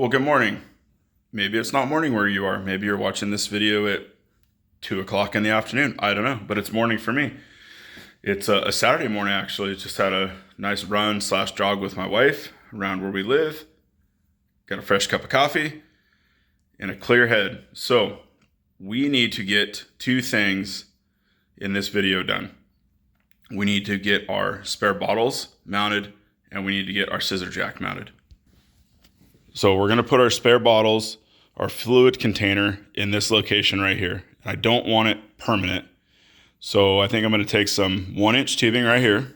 Well, good morning. Maybe it's not morning where you are. Maybe you're watching this video at 2 o'clock in the afternoon. I don't know, but it's morning for me. It's a Saturday morning, actually. Just had a nice run / jog with my wife around where we live. Got a fresh cup of coffee and a clear head. So we need to get two things in this video done. We need to get our spare bottles mounted and we need to get our scissor jack mounted. So we're gonna put our spare bottles, our fluid container in this location right here. I don't want it permanent. So I think I'm gonna take some 1-inch tubing right here.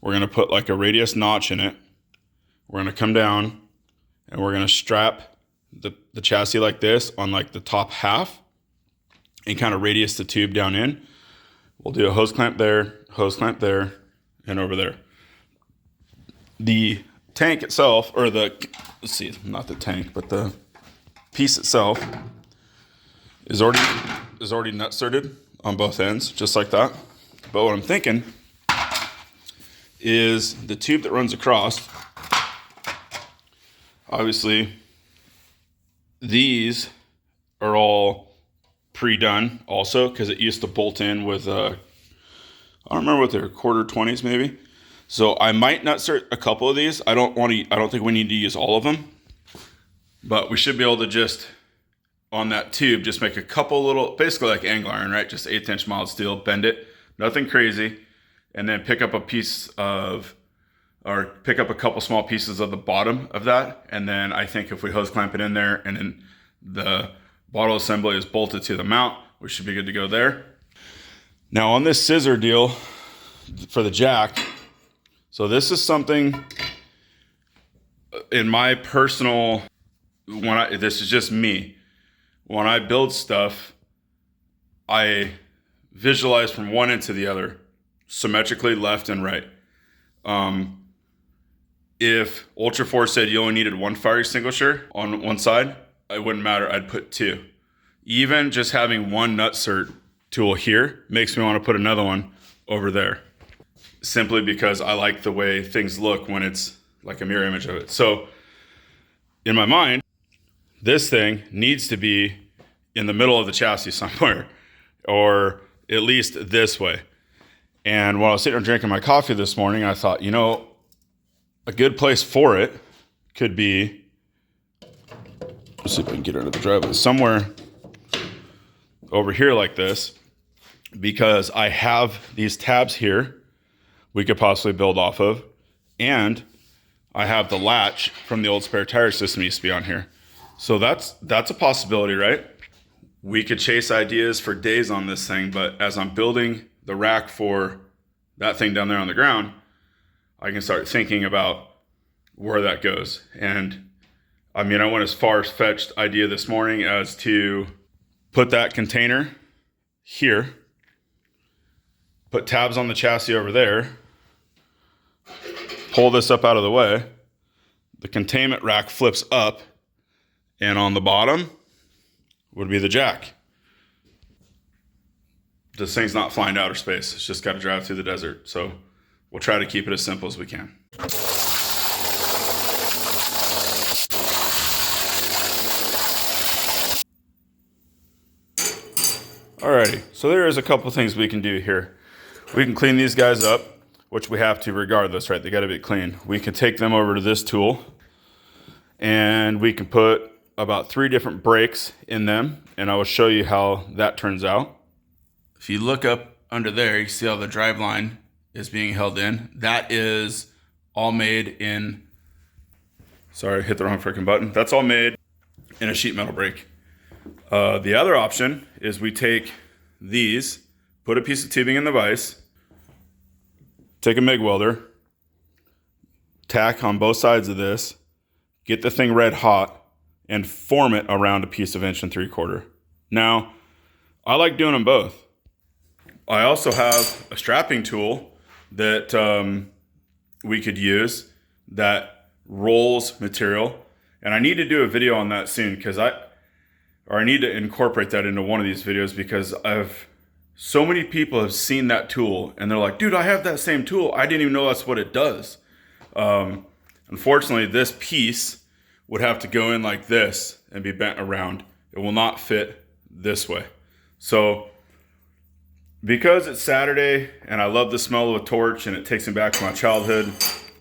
We're gonna put like a radius notch in it. We're gonna come down and we're gonna strap the chassis like this on like the top half and kind of radius the tube down in. We'll do a hose clamp there, and over there. The tank itself, or let's see, not the tank, but the piece itself is already nut-serted on both ends, just like that. But what I'm thinking is the tube that runs across, obviously these are all pre-done also, because it used to bolt in with I don't remember what they're, 1/4-20s maybe. So I might nut-sert a couple of these. I don't think we need to use all of them, but we should be able to just on that tube just make a couple little, basically like angle iron, right? Just 1/8 mild steel, bend it, nothing crazy, and then pick up a couple small pieces of the bottom of that. And then I think if we hose clamp it in there and then the bottle assembly is bolted to the mount, we should be good to go there. Now on this scissor deal for the jack, so this is something in my personal, this is just me. When I build stuff, I visualize from one end to the other, symmetrically left and right. If Ultra 4 said you only needed one fire extinguisher on one side, it wouldn't matter, I'd put two. Even just having one nut-sert tool here makes me want to put another one over there, simply because I like the way things look when it's like a mirror image of it. So in my mind, this thing needs to be in the middle of the chassis somewhere, or at least this way. And while I was sitting there drinking my coffee this morning, I thought, a good place for it could be, let's see if we can get under the driveway, somewhere over here like this, because I have these tabs here we could possibly build off of, and I have the latch from the old spare tire system used to be on here. So that's a possibility, right? We could chase ideas for days on this thing, but as I'm building the rack for that thing down there on the ground, I can start thinking about where that goes. And I mean, I went as far-fetched idea this morning as to put that container here, put tabs on the chassis over there, pull this up out of the way, the containment rack flips up, and on the bottom would be the jack. This thing's not flying to outer space. It's just got to drive through the desert. So we'll try to keep it as simple as we can. Alrighty, so there is a couple things we can do here. We can clean these guys up, which we have to regardless, right? They got to be clean. We can take them over to this tool and we can put about 3 different brakes in them, and I will show you how that turns out. If you look up under there, you see how the drive line is being held in. That is all made in, sorry, hit the wrong freaking button. That's all made in a sheet metal brake. The other option is we take these, put a piece of tubing in the vise, take a MIG welder, tack on both sides of this, get the thing red hot, and form it around a piece of 1 3/4 inch. Now, I like doing them both. I also have a strapping tool that we could use that rolls material, and I need to do a video on that soon, because I need to incorporate that into one of these videos, because so many people have seen that tool and they're like, dude, I have that same tool. I didn't even know that's what it does. Unfortunately, this piece would have to go in like this and be bent around. It will not fit this way. So because it's Saturday and I love the smell of a torch and it takes me back to my childhood,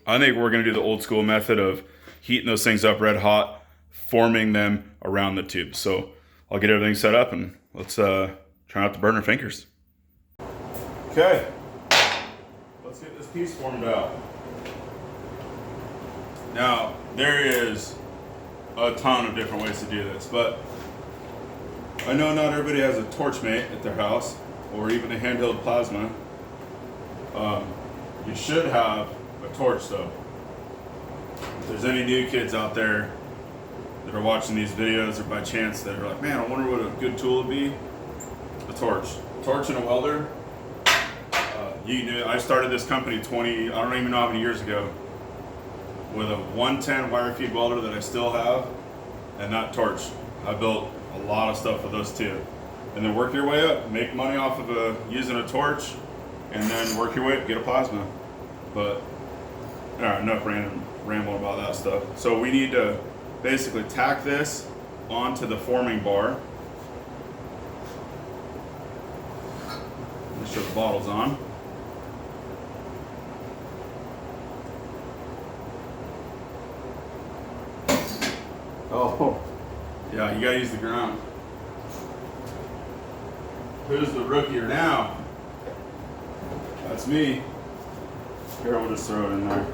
I think we're gonna do the old school method of heating those things up red hot, forming them around the tube. So I'll get everything set up and let's try not to burn our fingers. Okay, let's get this piece formed out. Now, there is a ton of different ways to do this, but I know not everybody has a torch mate at their house or even a handheld plasma. You should have a torch though. If there's any new kids out there that are watching these videos or by chance that are like, man, I wonder what a good tool would be, a torch. Torch and a welder. I started this company I don't even know how many years ago, with a 110 wire feed welder that I still have, and that torch. I built a lot of stuff with those two. And then work your way up, make money off of using a torch, and then work your way up, get a plasma. But, all right, enough rambling about that stuff. So we need to basically tack this onto the forming bar. Make sure the bottle's on. Oh, yeah, you gotta use the ground. Who's the rookier now? That's me. Here, we'll just throw it in there.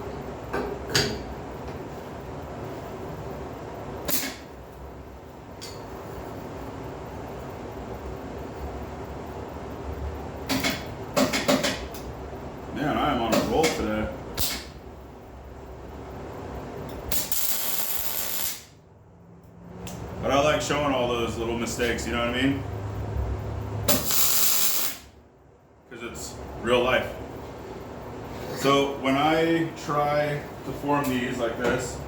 Man, I am on a roll today. But I like showing all those little mistakes, you know what I mean? Because it's real life. So when I try to form these like this,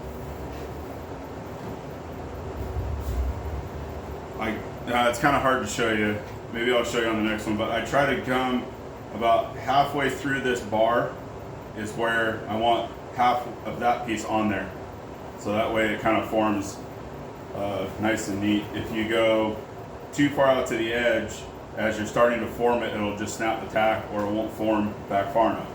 it's kind of hard to show you. Maybe I'll show you on the next one, but I try to come about halfway through this bar is where I want half of that piece on there. So that way it kind of forms nice and neat. If you go too far out to the edge, as you're starting to form it, it'll just snap the tack or it won't form back far enough.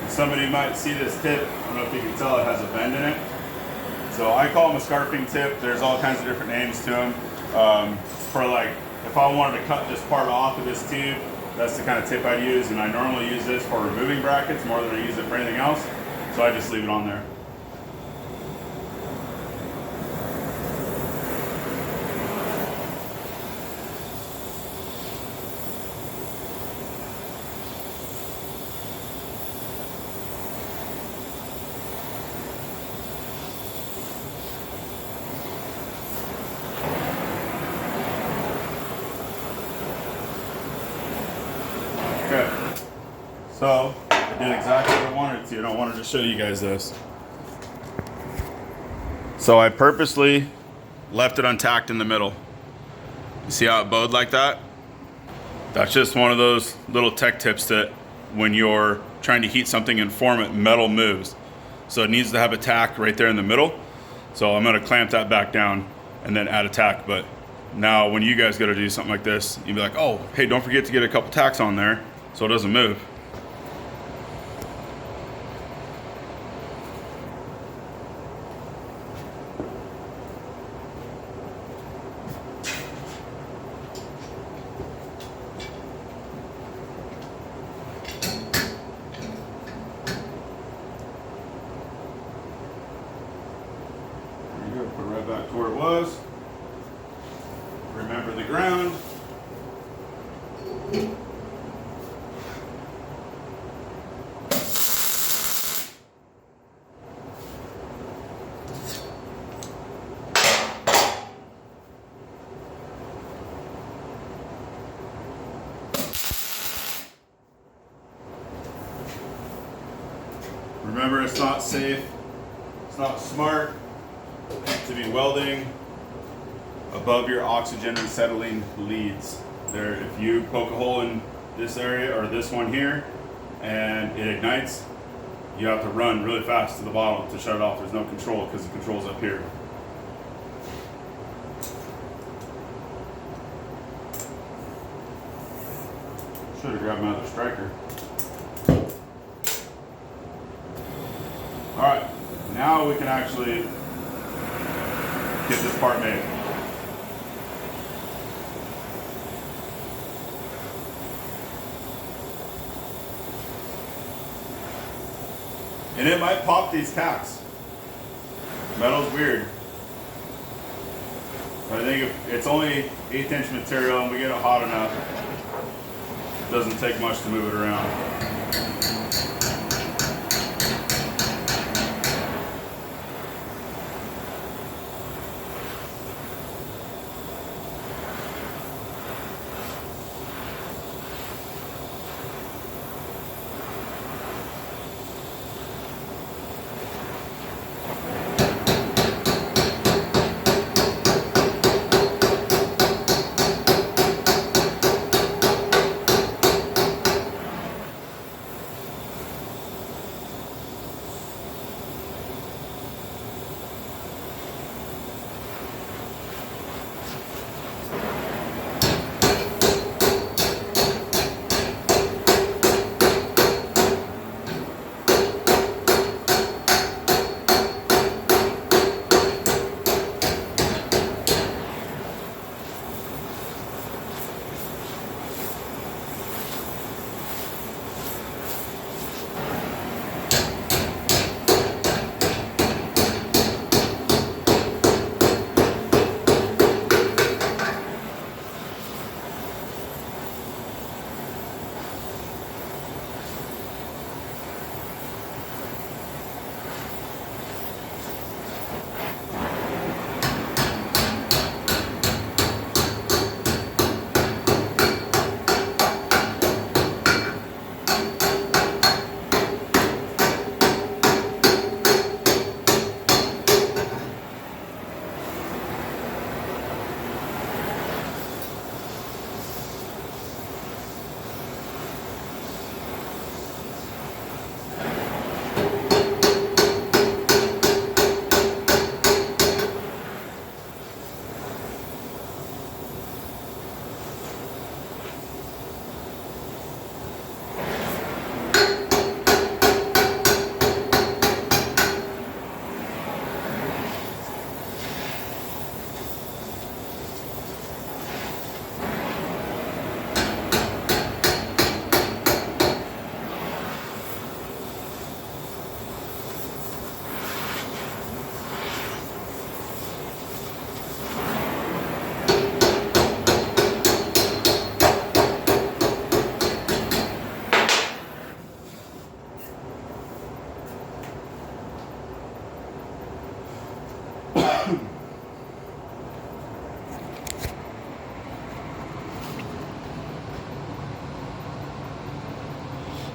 Somebody might see this tip. I don't know if you can tell it has a bend in it. So I call them a scarfing tip. There's all kinds of different names to them. For like, if I wanted to cut this part off of this tube, that's the kind of tip I'd use. And I normally use this for removing brackets more than I use it for anything else. So I just leave it on there. Okay, so I did exactly what I wanted to, and I wanted to show you guys this. So I purposely left it untacked in the middle. You see how it bowed like that? That's just one of those little tech tips that when you're trying to heat something and form it, metal moves. So it needs to have a tack right there in the middle. So I'm gonna clamp that back down and then add a tack. But now when you guys gotta do something like this, you'd be like, oh, hey, don't forget to get a couple tacks on there so it doesn't move. There you go, put it right back to where it was. Remember the ground. Remember, it's not safe, it's not smart to be welding above your oxygen and acetylene leads. There, if you poke a hole in this area or this one here and it ignites, you have to run really fast to the bottom to shut it off. There's no control because the control's up here. Should have grabbed my other striker. All right, now we can actually get this part made. And it might pop these tacks. Metal's weird. But I think if it's only 1/8 inch material and we get it hot enough, it doesn't take much to move it around.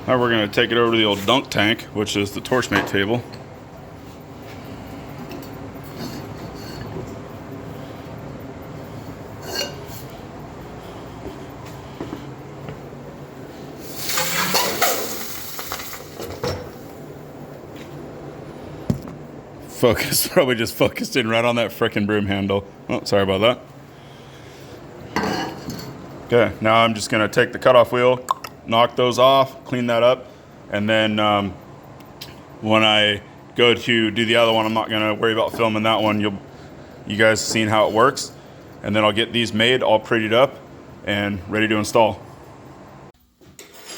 Now we're going to take it over to the old dunk tank, which is the torchmate table. Focus, probably just focused in right on that frickin' broom handle. Oh, sorry about that. Okay, now I'm just gonna take the cutoff wheel, knock those off, clean that up, and then when I go to do the other one, I'm not gonna worry about filming that one. You guys seen how it works, and then I'll get these made, all prettied up, and ready to install.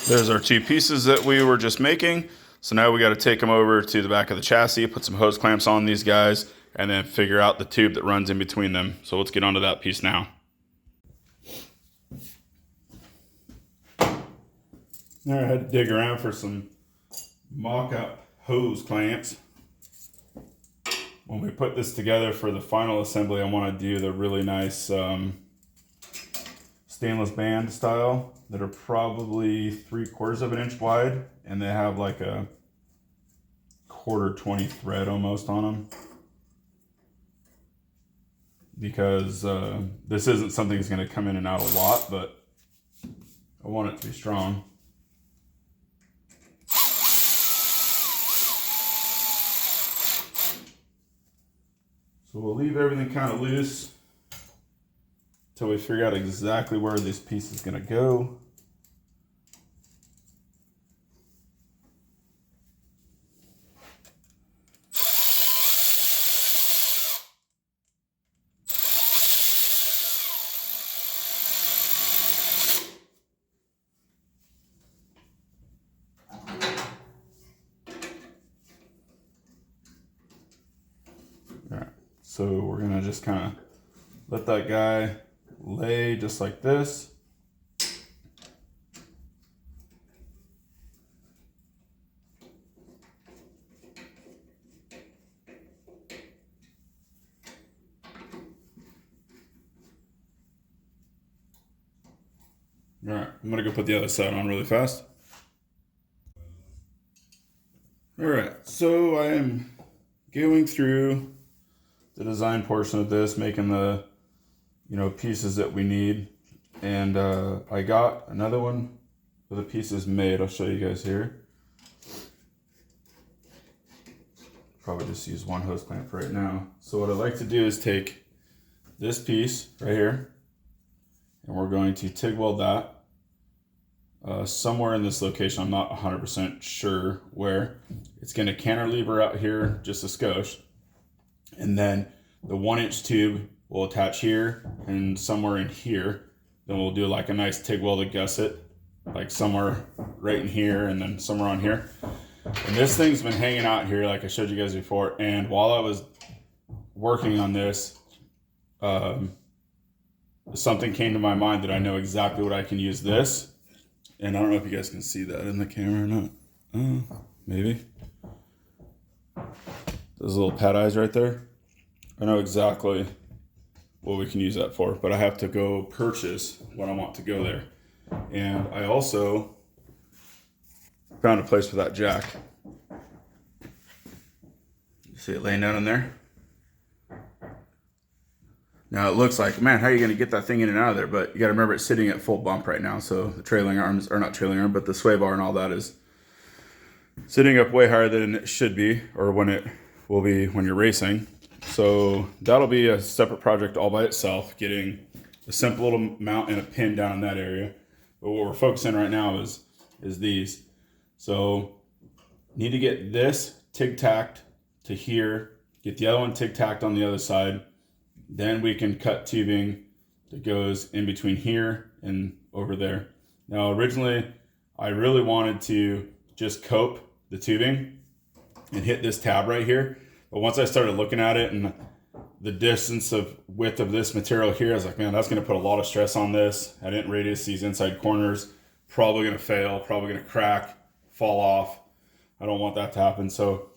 There's our two pieces that we were just making. So now we got to take them over to the back of the chassis, put some hose clamps on these guys, and then figure out the tube that runs in between them. So let's get onto that piece now. Now I had to dig around for some mock-up hose clamps. When we put this together for the final assembly, I want to do the really nice stainless band style that are probably 3/4 of an inch wide, and they have like a 1/4 thread almost on them, because this isn't something that's going to come in and out a lot, but I want it to be strong. So we'll leave everything kind of loose until we figure out exactly where this piece is going to go. All right, so we're gonna just kind of let that guy lay just like this. All right, I'm gonna go put the other side on really fast. All right, so I am going through the design portion of this, making the, pieces that we need. And I got another one with the pieces made. I'll show you guys here. Probably just use one hose clamp right now. So what I'd like to do is take this piece right here, and we're going to TIG weld that somewhere in this location. I'm not 100% sure where. It's going to cantilever out here just a skosh, and then the 1-inch tube will attach here and somewhere in here. Then we'll do like a nice TIG welded gusset, like somewhere right in here and then somewhere on here. And this thing's been hanging out here like I showed you guys before. And while I was working on this, something came to my mind that I know exactly what I can use this. And I don't know if you guys can see that in the camera or not. Maybe. Those little pad eyes right there. I know exactly what we can use that for, but I have to go purchase what I want to go there. And I also found a place for that jack. You see it laying down in there? Now it looks like, man, how are you gonna get that thing in and out of there? But you gotta remember it's sitting at full bump right now. So the trailing arms, or not trailing arm, but the sway bar and all that is sitting up way higher than it should be, or when it will be when you're racing. So that'll be a separate project all by itself, getting a simple little mount and a pin down in that area. But what we're focusing right now is these. So need to get this tic-tacked to here, get the other one tic-tacked on the other side. Then we can cut tubing that goes in between here and over there. Now originally I really wanted to just cope the tubing and hit this tab right here. But once I started looking at it and the distance of width of this material here, I was like, man, that's gonna put a lot of stress on this. I didn't radius these inside corners. Probably gonna fail, probably gonna crack, fall off. I don't want that to happen. So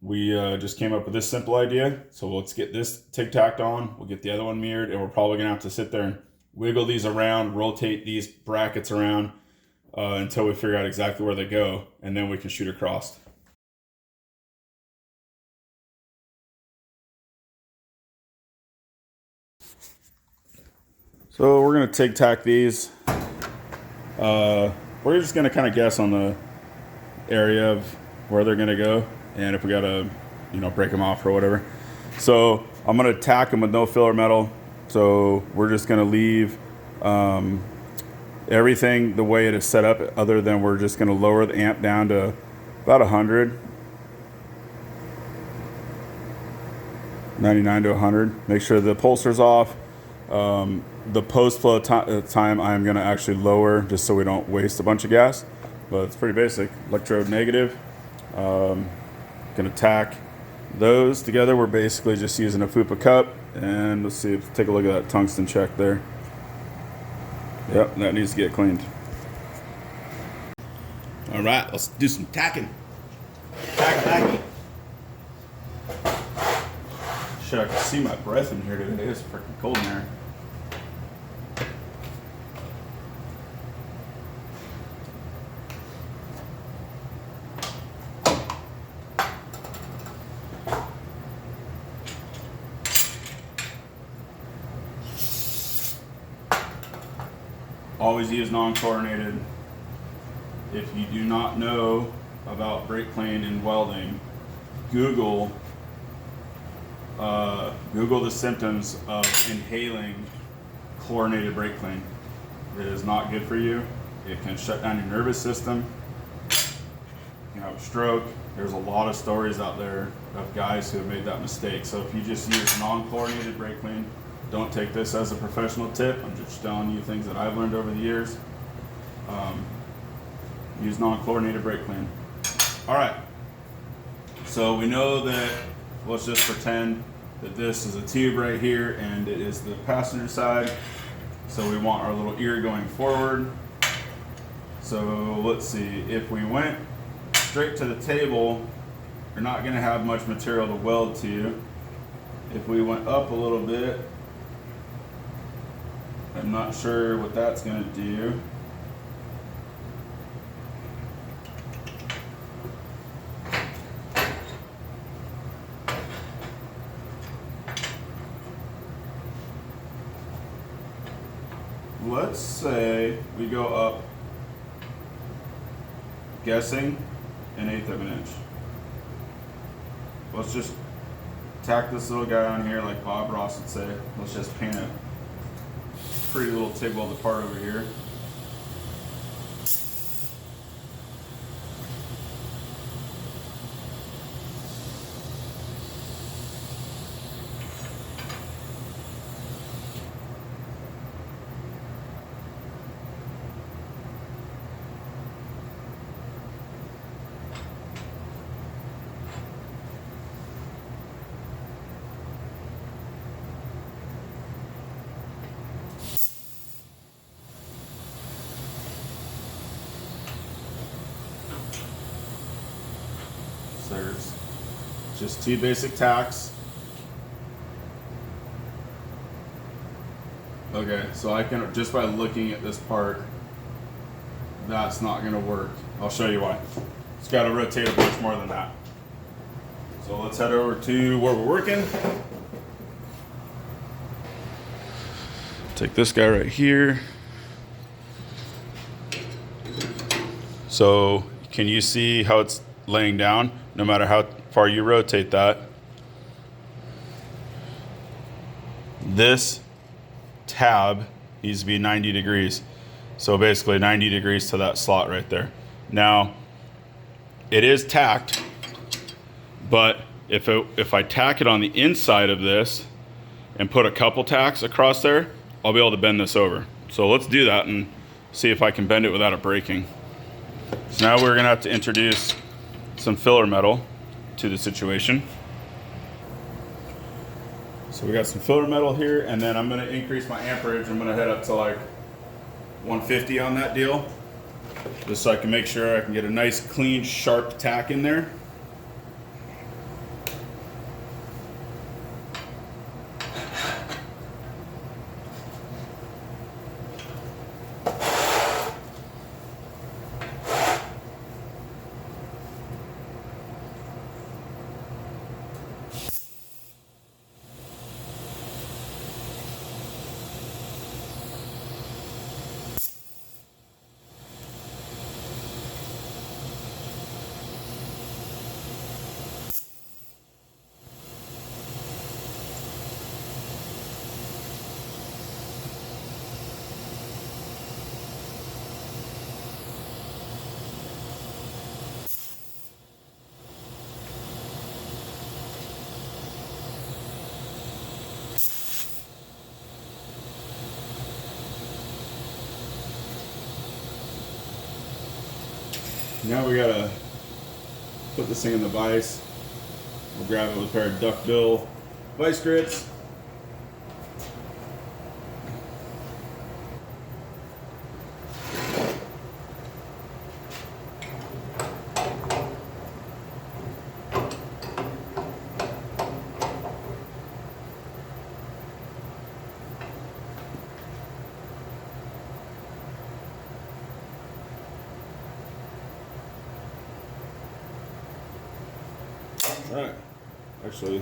we just came up with this simple idea. So let's get this tic-tacked on. We'll get the other one mirrored, and we're probably gonna have to sit there and wiggle these around, rotate these brackets around until we figure out exactly where they go, and then we can shoot across. So we're gonna tic-tack these. We're just gonna kind of guess on the area of where they're gonna go, and if we gotta, break them off or whatever. So I'm gonna tack them with no filler metal. So we're just gonna leave everything the way it is set up, other than we're just gonna lower the amp down to about 100. 99 to 100. Make sure the pulser's off. The post flow time I'm going to actually lower just so we don't waste a bunch of gas, but it's pretty basic. Electrode negative. Going to tack those together. We're basically just using a FUPA cup, and let's see, take a look at that tungsten check there. Yep, that needs to get cleaned. All right, let's do some tacking. Tacky. Shit, I can see my breath in here today. It's freaking cold in there. Always use non-chlorinated. If you do not know about brake clean and welding, Google the symptoms of inhaling chlorinated brake clean. It is not good for you. It can shut down your nervous system. You have a stroke. There's a lot of stories out there of guys who have made that mistake. So if you just use non-chlorinated brake clean, don't take this as a professional tip. I'm just telling you things that I've learned over the years. Use non-chlorinated brake clean. All right. So we know that, let's just pretend that this is a tube right here and it is the passenger side. So we want our little ear going forward. So let's see, if we went straight to the table, you're not going to have much material to weld to. If we went up a little bit, I'm not sure what that's going to do. Let's say we go up, guessing, 1/8 of an inch. Let's just tack this little guy on here like Bob Ross would say. Let's just paint a pretty little TIG welded part over here. There's just 2 basic tacks. Okay, so I can, just by looking at this part, that's not going to work. I'll show you why. It's got to rotate a bunch more than that. So let's head over to where we're working. Take this guy right here. So can you see how it's laying down? No matter how far you rotate that, this tab needs to be 90 degrees. So basically 90 degrees to that slot right there. Now, it is tacked, but if I tack it on the inside of this and put a couple tacks across there, I'll be able to bend this over. So let's do that and see if I can bend it without it breaking. So now we're gonna have to introduce some filler metal to the situation. So we got some filler metal here, and then I'm going to increase my amperage. I'm going to head up to like 150 on that deal, just so I can make sure I can get a nice clean sharp tack in there. Now we gotta put this thing in the vise. We'll grab it with a pair of duckbill vice grips. Alright, actually,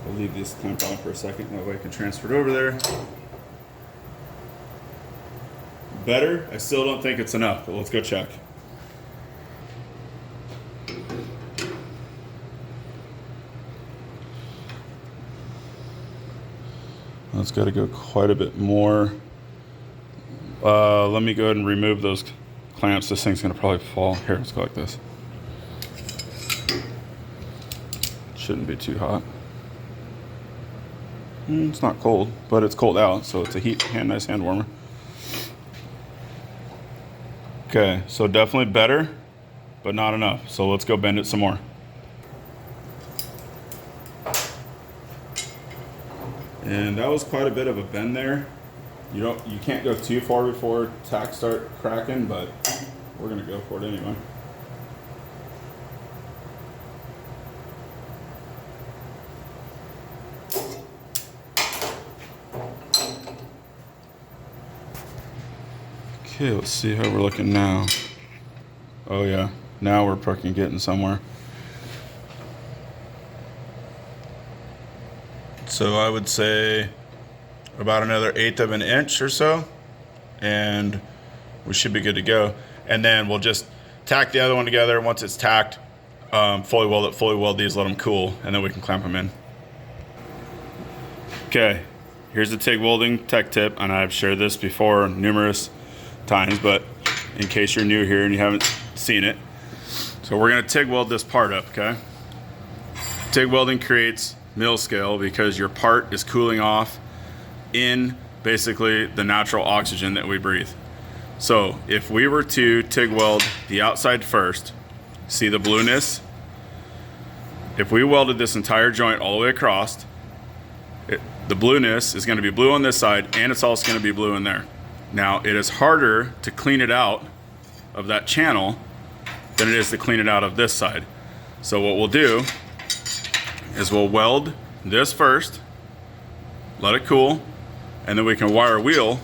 I'll leave this clamp on for a second, that way I can transfer it over there. better. I still don't think it's enough, but let's go check. That's got to go quite a bit more. Let me go ahead and remove those clamps. This thing's gonna probably fall. Here, let's go like this. Shouldn't be too hot. It's not cold, but it's cold out, so it's a nice hand warmer. Okay, so definitely better, but not enough. So let's go bend it some more. And that was quite a bit of a bend there. You can't go too far before tacks start cracking, but we're gonna go for it anyway. Okay, let's see how we're looking now. Oh yeah, now we're fucking getting somewhere. So I would say about another 1/8 of an inch or so, and we should be good to go. And then we'll just tack the other one together. Once it's tacked, fully weld these, let them cool, and then we can clamp them in. Okay, here's the TIG welding tech tip, and I've shared this before numerous times, but in case you're new here and you haven't seen it. So we're gonna TIG weld this part up, okay? TIG welding creates mill scale because your part is cooling off in basically the natural oxygen that we breathe. So if we were to TIG weld the outside first, see the blueness? If we welded this entire joint all the way across, the blueness is gonna be blue on this side, and it's also gonna be blue in there. Now, it is harder to clean it out of that channel than it is to clean it out of this side. So what we'll do is we'll weld this first, let it cool, and then we can wire wheel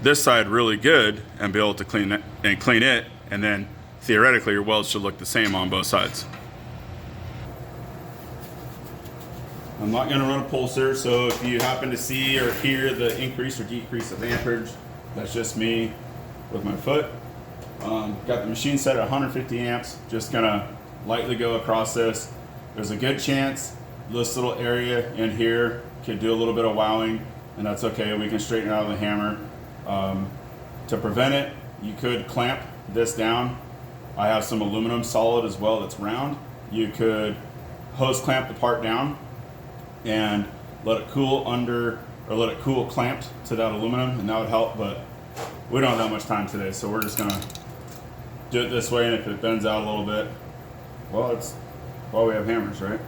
this side really good and be able to clean it, and then theoretically your welds should look the same on both sides. I'm not gonna run a pulser, so if you happen to see or hear the increase or decrease of amperage, that's just me with my foot. Got the machine set at 150 amps, just gonna lightly go across this. There's a good chance this little area in here could do a little bit of wowing, and that's okay, we can straighten it out with a hammer. To prevent it, you could clamp this down. I have some aluminum solid as well that's round. You could hose clamp the part down and let it cool let it cool clamped to that aluminum, and that would help, but we don't have that much time today, so we're just gonna do it this way, and if it bends out a little bit, well, it's why we have hammers, right?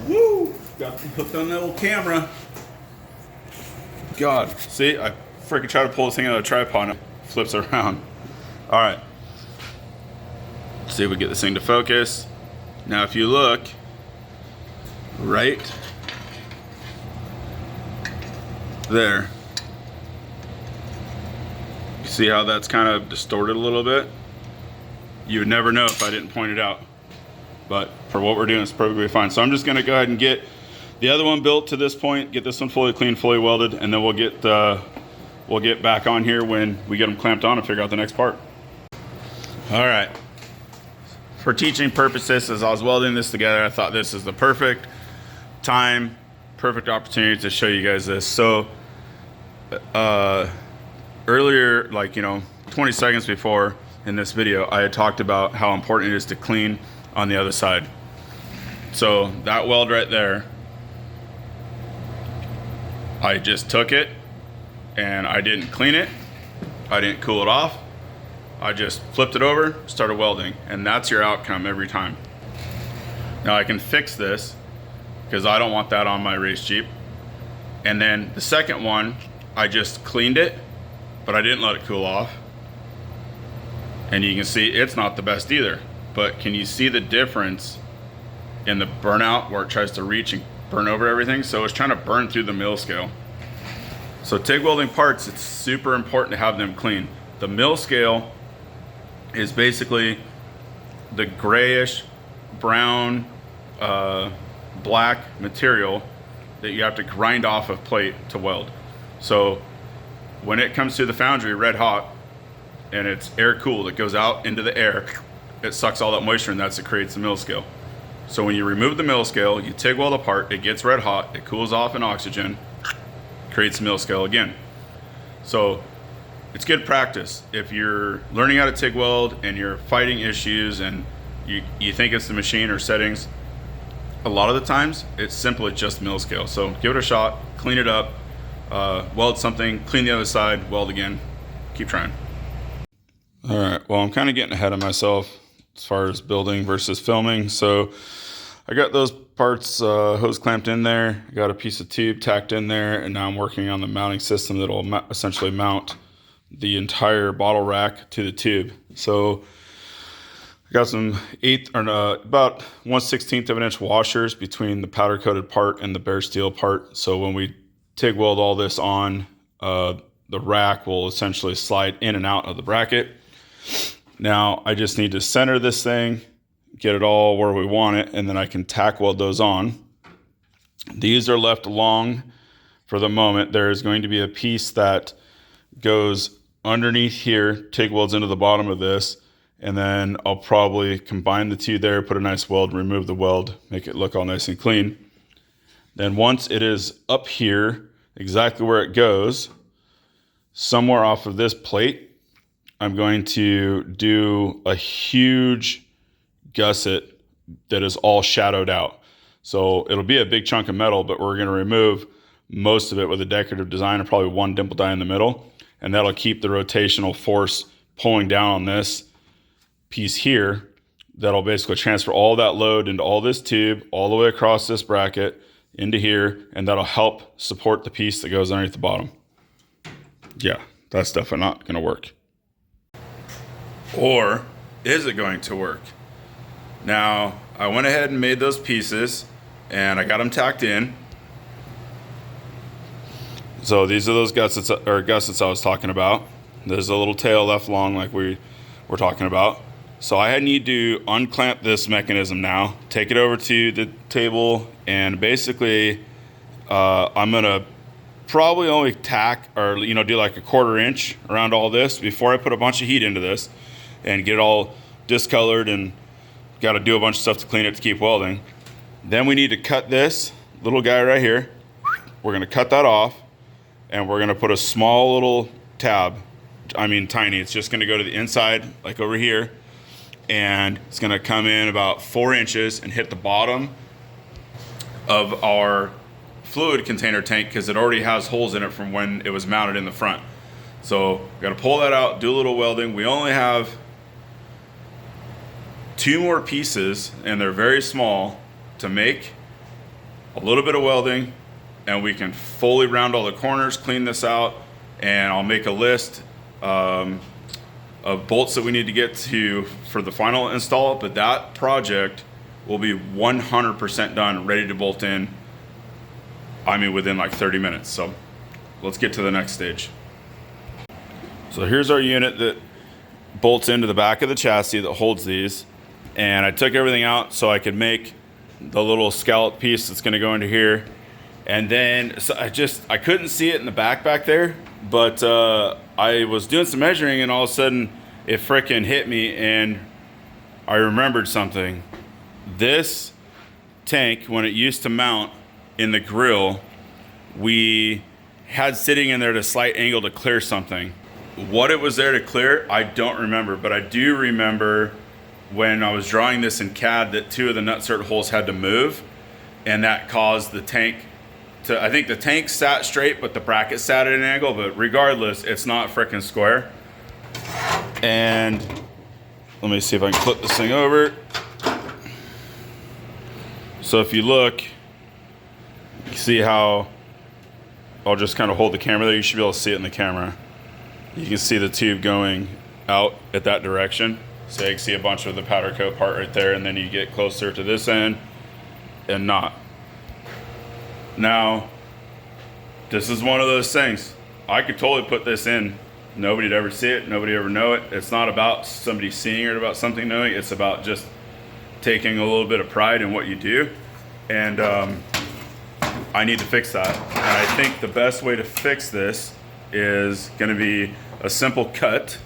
Woo! Got hooked on that old camera. God, see, I freaking try to pull this thing out of the tripod and it flips around. All right. Let's see if we get this thing to focus. Now, if you look right there, you see how that's kind of distorted a little bit? You would never know if I didn't point it out. But for what we're doing, it's perfectly fine. So I'm just gonna go ahead and get the other one built to this point, get this one fully cleaned, fully welded, and then we'll get back on here when we get them clamped on and figure out the next part. All right. For teaching purposes, as I was welding this together, I thought this is the perfect time perfect opportunity to show you guys this. So earlier, like, 20 seconds before in this video, I had talked about how important it is to clean on the other side. So that weld right there, I just took it and I didn't clean it. I didn't cool it off. I just flipped it over, started welding, and that's your outcome every time. Now I can fix this because I don't want that on my race Jeep. And then the second one, I just cleaned it, but I didn't let it cool off. And you can see it's not the best either. But can you see the difference in the burnout where it tries to reach and burn over everything? So it's trying to burn through the mill scale. So TIG welding parts, it's super important to have them clean. The mill scale is basically the grayish, brown, black material that you have to grind off of plate to weld. So when it comes to the foundry red hot and it's air cooled, it goes out into the air, it sucks all that moisture, and that's what creates the mill scale. So when you remove the mill scale, you TIG weld apart, it gets red hot, it cools off in oxygen, creates the mill scale again. So it's good practice. If you're learning how to TIG weld and you're fighting issues and you think it's the machine or settings, a lot of the times it's simply just mill scale. So give it a shot, clean it up, weld something, clean the other side, weld again, keep trying. All right, well, I'm kind of getting ahead of myself as far as building versus filming. So I got those parts hose clamped in there, I got a piece of tube tacked in there, and now I'm working on the mounting system that'll essentially mount the entire bottle rack to the tube. So I got some about 1/16 of an inch washers between the powder coated part and the bare steel part. So when we TIG weld all this on, the rack will essentially slide in and out of the bracket. Now I just need to center this thing, get it all where we want it, and then I can tack weld those on. These are left long for the moment. There is going to be a piece that goes underneath here, TIG welds into the bottom of this, and then I'll probably combine the two there, put a nice weld, remove the weld, make it look all nice and clean. Then once it is up here, exactly where it goes, somewhere off of this plate, I'm going to do a huge gusset that is all shadowed out. So it'll be a big chunk of metal, but we're going to remove most of it with a decorative design and probably one dimple die in the middle. And that'll keep the rotational force pulling down on this piece here. That'll basically transfer all that load into all this tube, all the way across this bracket into here, and that'll help support the piece that goes underneath the bottom. Yeah, that's definitely not going to work. Or is it going to work? Now, I went ahead and made those pieces and I got them tacked in. So these are those gussets I was talking about. There's a little tail left long like we were talking about. So I need to unclamp this mechanism now, take it over to the table, and basically I'm gonna probably only tack or do like a 1/4 inch around all this before I put a bunch of heat into this and get it all discolored, and got to do a bunch of stuff to clean it to keep welding. Then we need to cut this little guy right here. We're gonna cut that off, and we're gonna put a small little tab. I mean tiny, it's just gonna go to the inside like over here, and it's gonna come in about 4 inches and hit the bottom of our fluid container tank because it already has holes in it from when it was mounted in the front. So we gotta pull that out, do a little welding. We only have 2 more pieces, and they're very small, to make a little bit of welding, and we can fully round all the corners, clean this out, and I'll make a list of bolts that we need to get to for the final install. But that project will be 100% done, ready to bolt in, I mean within like 30 minutes. So let's get to the next stage. So here's our unit that bolts into the back of the chassis that holds these. And I took everything out so I could make the little scallop piece that's going to go into here. And then so I couldn't see it in the back there, but I was doing some measuring, and all of a sudden it frickin' hit me, and I remembered something. This tank, when it used to mount in the grill we had sitting in there at a slight angle to clear something. What it was there to clear, I don't remember, but I do remember when I was drawing this in CAD that 2 of the nutsert holes had to move, and that caused the tank to, I think the tank sat straight, but the bracket sat at an angle, but regardless, it's not frickin' square. And let me see if I can flip this thing over. So if you look, you see how, I'll just kind of hold the camera there, you should be able to see it in the camera. You can see the tube going out at that direction. So you can see a bunch of the powder coat part right there, and then you get closer to this end and not. Now, this is one of those things. I could totally put this in. Nobody'd ever see it, nobody ever know it. It's not about somebody seeing it or about something knowing. It's about just taking a little bit of pride in what you do. And I need to fix that. And I think the best way to fix this is gonna be a simple cut.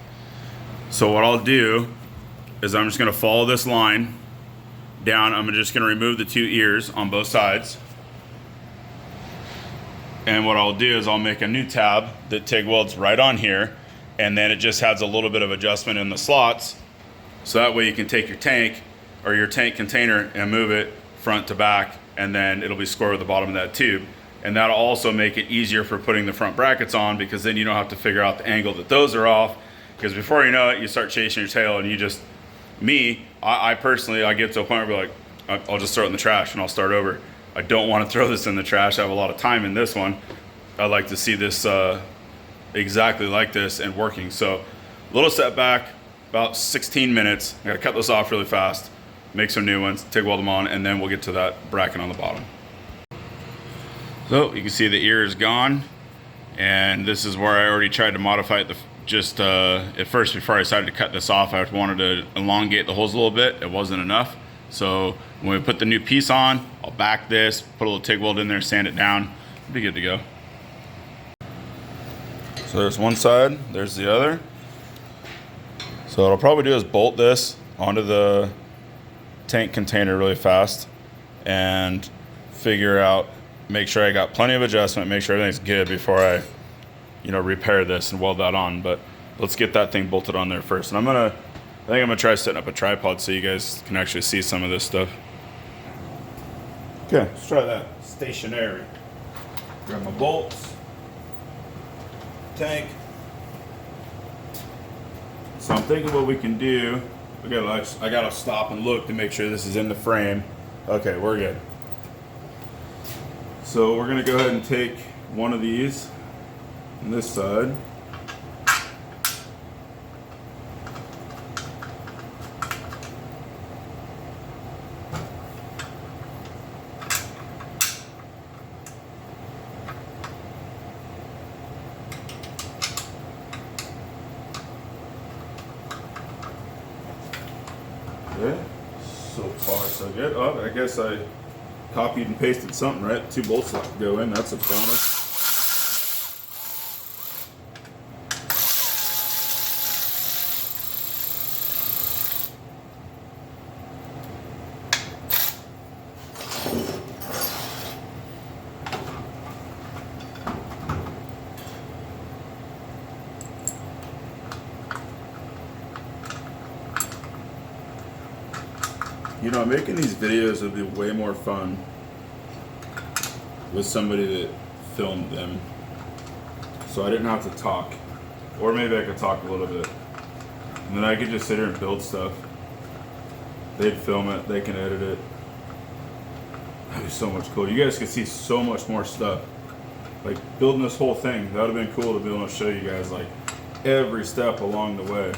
So what I'll do is I'm just gonna follow this line down. I'm just gonna remove the 2 ears on both sides. And what I'll do is I'll make a new tab that TIG welds right on here, and then it just has a little bit of adjustment in the slots. So that way you can take your tank or your tank container and move it front to back, and then it'll be square with the bottom of that tube. And that'll also make it easier for putting the front brackets on, because then you don't have to figure out the angle that those are off, because before you know it, you start chasing your tail, and you just, I personally, I get to a point where like, I'll just throw it in the trash and I'll start over. I don't want to throw this in the trash. I have a lot of time in this one. I'd like to see this exactly like this and working. So little setback, about 16 minutes. I gotta cut this off really fast, make some new ones, TIG weld them on, and then we'll get to that bracket on the bottom. So you can see the ear is gone, and this is where I already tried to modify it at first. Before I decided to cut this off, I wanted to elongate the holes a little bit. It wasn't enough. So when we put the new piece on, I'll back this, put a little TIG weld in there, sand it down, be good to go. So there's one side, there's the other. So what I'll probably do is bolt this onto the tank container really fast and figure out, make sure I got plenty of adjustment, make sure everything's good before I, repair this and weld that on. But let's get that thing bolted on there first. And I think I'm gonna try setting up a tripod so you guys can actually see some of this stuff. Okay, let's try that. Stationary. Grab my bolts, tank. So I'm thinking what we can do, I gotta stop and look to make sure this is in the frame. Okay, we're good. So we're gonna go ahead and take one of these on this side. Okay, so far so good. Oh, I guess I copied and pasted something, right? 2 bolts that go in, that's a bonus. Making these videos would be way more fun with somebody that filmed them. So I didn't have to talk. Or maybe I could talk a little bit. And then I could just sit here and build stuff. They'd film it, they can edit it. That'd be so much cool. You guys could see so much more stuff. Like building this whole thing, that would have been cool to be able to show you guys like every step along the way.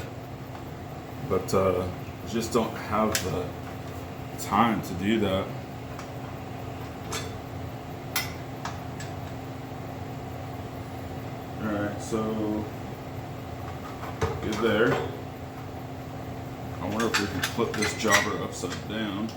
But just don't have the time to do that. Alright, so get there. I wonder if we can flip this jobber upside down.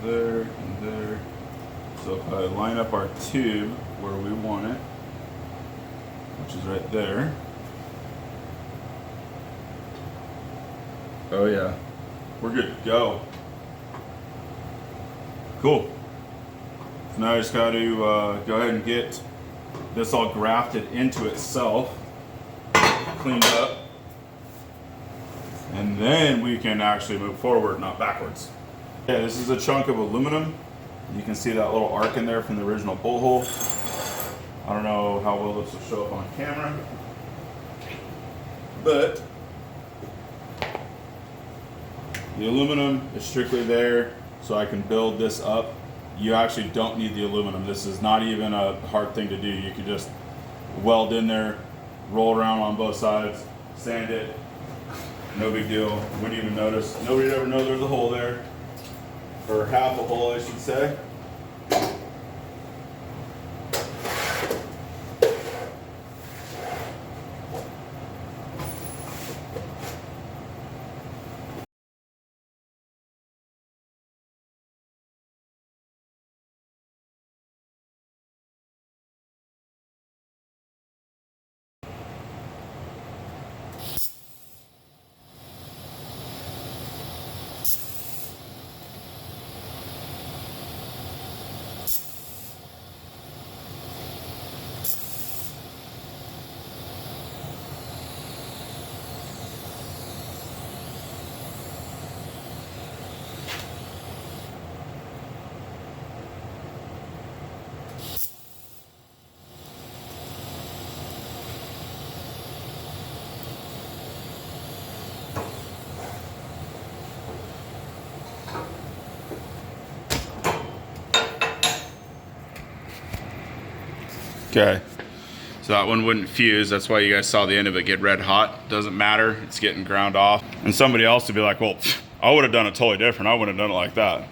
there and there. So if I line up our tube where we want it, which is right there. Oh yeah, we're good to go. Cool. So now I just got to go ahead and get this all grafted into itself, cleaned up, and then we can actually move forward, not backwards. Yeah, this is a chunk of aluminum. You can see that little arc in there from the original bolt hole. I don't know how well this will show up on camera, but the aluminum is strictly there so I can build this up. You actually don't need the aluminum. This is not even a hard thing to do. You can just weld in there, roll around on both sides, sand it. No big deal. Wouldn't even notice. Nobody'd ever know there's a hole there. Or half a hole, I should say. Okay, so that one wouldn't fuse. That's why you guys saw the end of it get red hot. Doesn't matter, it's getting ground off. And somebody else would be like, well, I would have done it totally different. I wouldn't have done it like that.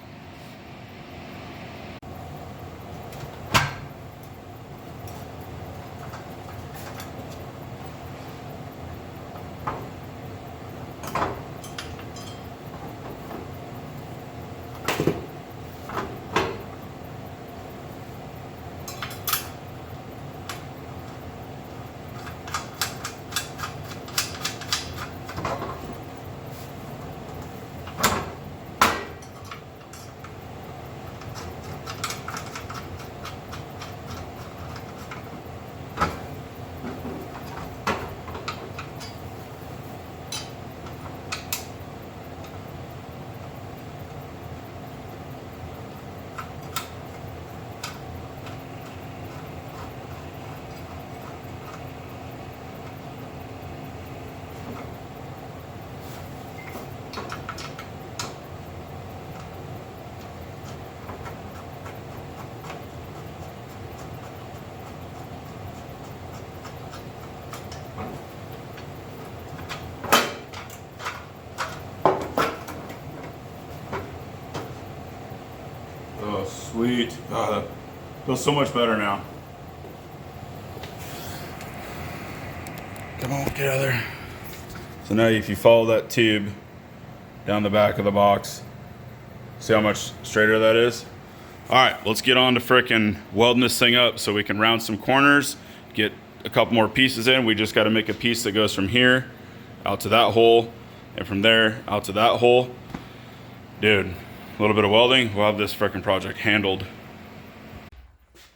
Oh, sweet. Oh, that feels so much better now. Come on, get out of there. So now if you follow that tube down the back of the box, see how much straighter that is? All right, let's get on to frickin' welding this thing up so we can round some corners, get a couple more pieces in. We just got to make a piece that goes from here out to that hole, and from there out to that hole. Dude, a little bit of welding, we'll have this frickin' project handled.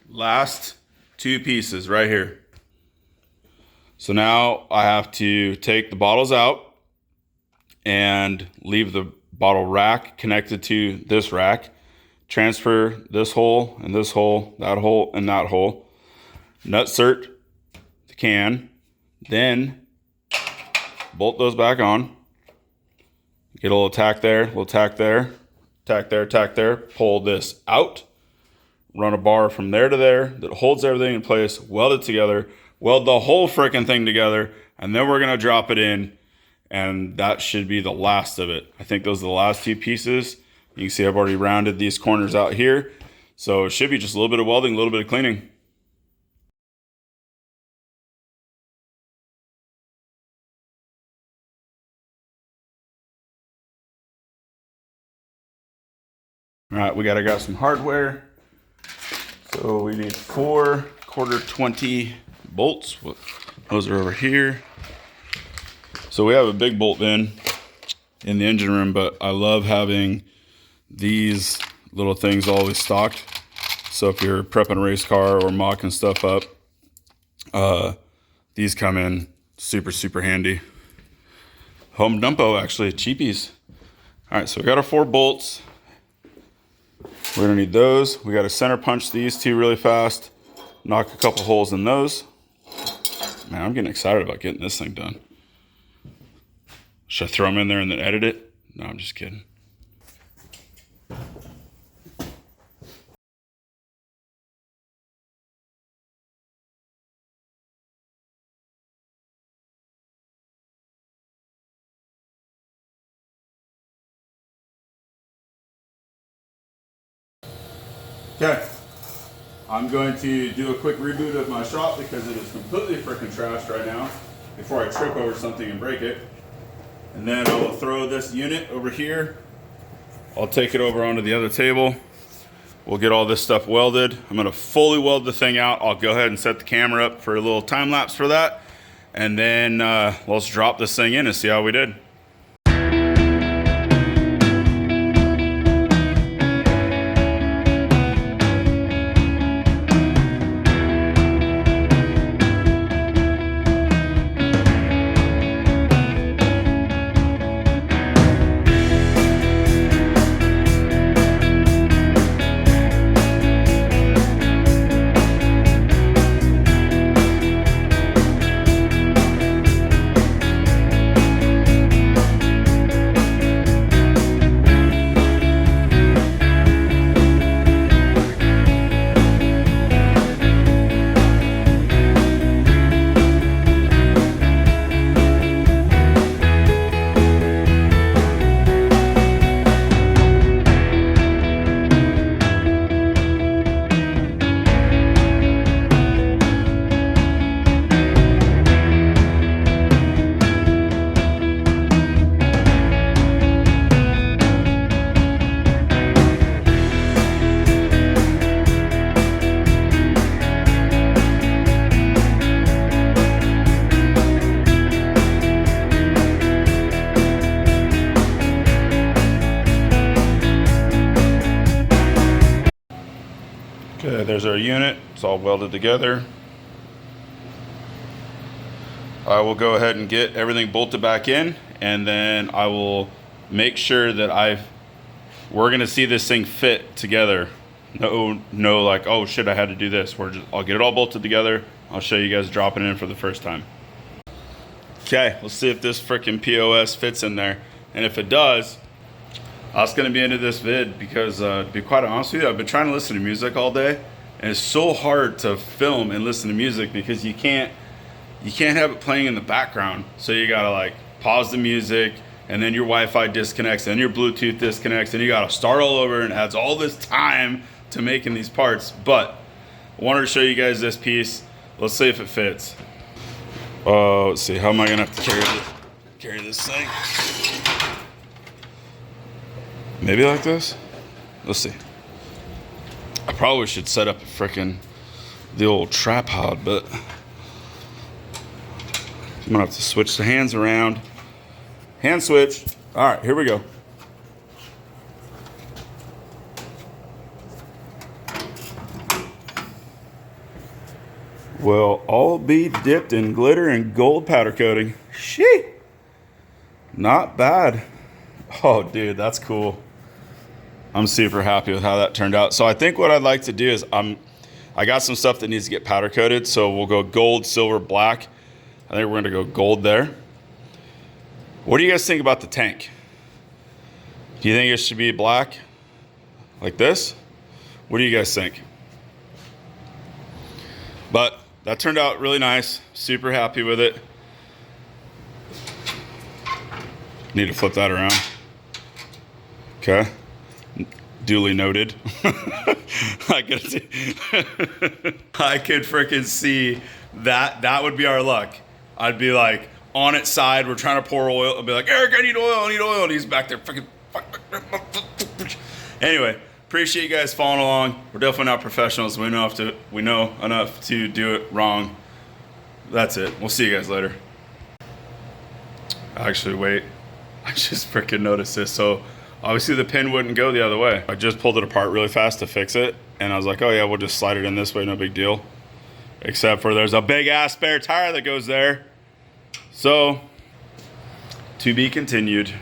Last two pieces right here. So now I have to take the bottles out and leave the bottle rack connected to this rack, transfer this hole and this hole, that hole and that hole, nutsert the can, then bolt those back on, get a little tack there, little tack there, tack there, tack there, pull this out, run a bar from there to there that holds everything in place, weld it together, weld the whole freaking thing together, and then we're gonna drop it in, and that should be the last of it. I think those are the last two pieces. You can see I've already rounded these corners out here, so it should be just a little bit of welding, a little bit of cleaning. All right, we gotta grab some hardware. So we need 4 1/4-20 bolts. Those are over here. So we have a big bolt bin in the engine room, but I love having these little things always stocked. So if you're prepping a race car or mocking stuff up, these come in super, super handy. Home Dumpo, actually, cheapies. All right, so we got our 4 bolts. We're gonna need those. We gotta center punch these 2 really fast, knock a couple holes in those. Man, I'm getting excited about getting this thing done. Should I throw them in there and then edit it? No, I'm just kidding. Okay, I'm going to do a quick reboot of my shop because it is completely freaking trashed right now before I trip over something and break it. And then I will throw this unit over here. I'll take it over onto the other table. We'll get all this stuff welded. I'm gonna fully weld the thing out. I'll go ahead and set the camera up for a little time lapse for that. And then let's drop this thing in and see how we did. Okay, there's our unit. It's all welded together. I will go ahead and get everything bolted back in, and then I will make sure that we're gonna see this thing fit together. No, like, oh shit, I had to do this. I'll get it all bolted together. I'll show you guys dropping it in for the first time. Okay, let's see if this freaking POS fits in there. And if it does, I was gonna be into this vid because to be quite honest with you, I've been trying to listen to music all day, and it's so hard to film and listen to music because you can't have it playing in the background. So you gotta like pause the music, and then your Wi-Fi disconnects, and your Bluetooth disconnects, and you gotta start all over, and it adds all this time to making these parts. But I wanted to show you guys this piece. Let's see if it fits. Let's see, how am I gonna have to carry this thing? Maybe like this? Let's see. I probably should set up the old tripod, but I'm gonna have to switch the hands around. Hand switch. All right, here we go. Will all be dipped in glitter and gold powder coating. Shee! Not bad. Oh, dude, that's cool. I'm super happy with how that turned out. So I think what I'd like to do is I got some stuff that needs to get powder coated. So we'll go gold, silver, black. I think we're gonna go gold there. What do you guys think about the tank? Do you think it should be black like this? What do you guys think? But that turned out really nice. Super happy with it. Need to flip that around. Okay. Duly noted. I could freaking see that. That would be our luck. I'd be like on its side. We're trying to pour oil. I'd be like, Eric, I need oil. And he's back there freaking. Anyway, Appreciate you guys following along. We're definitely not professionals. We know enough to do it wrong. That's it. We'll see you guys later. Actually, wait. I just freaking noticed this. So obviously the pin wouldn't go the other way. I just pulled it apart really fast to fix it. And I was like, oh yeah, we'll just slide it in this way. No big deal. Except for there's a big ass spare tire that goes there. So, to be continued.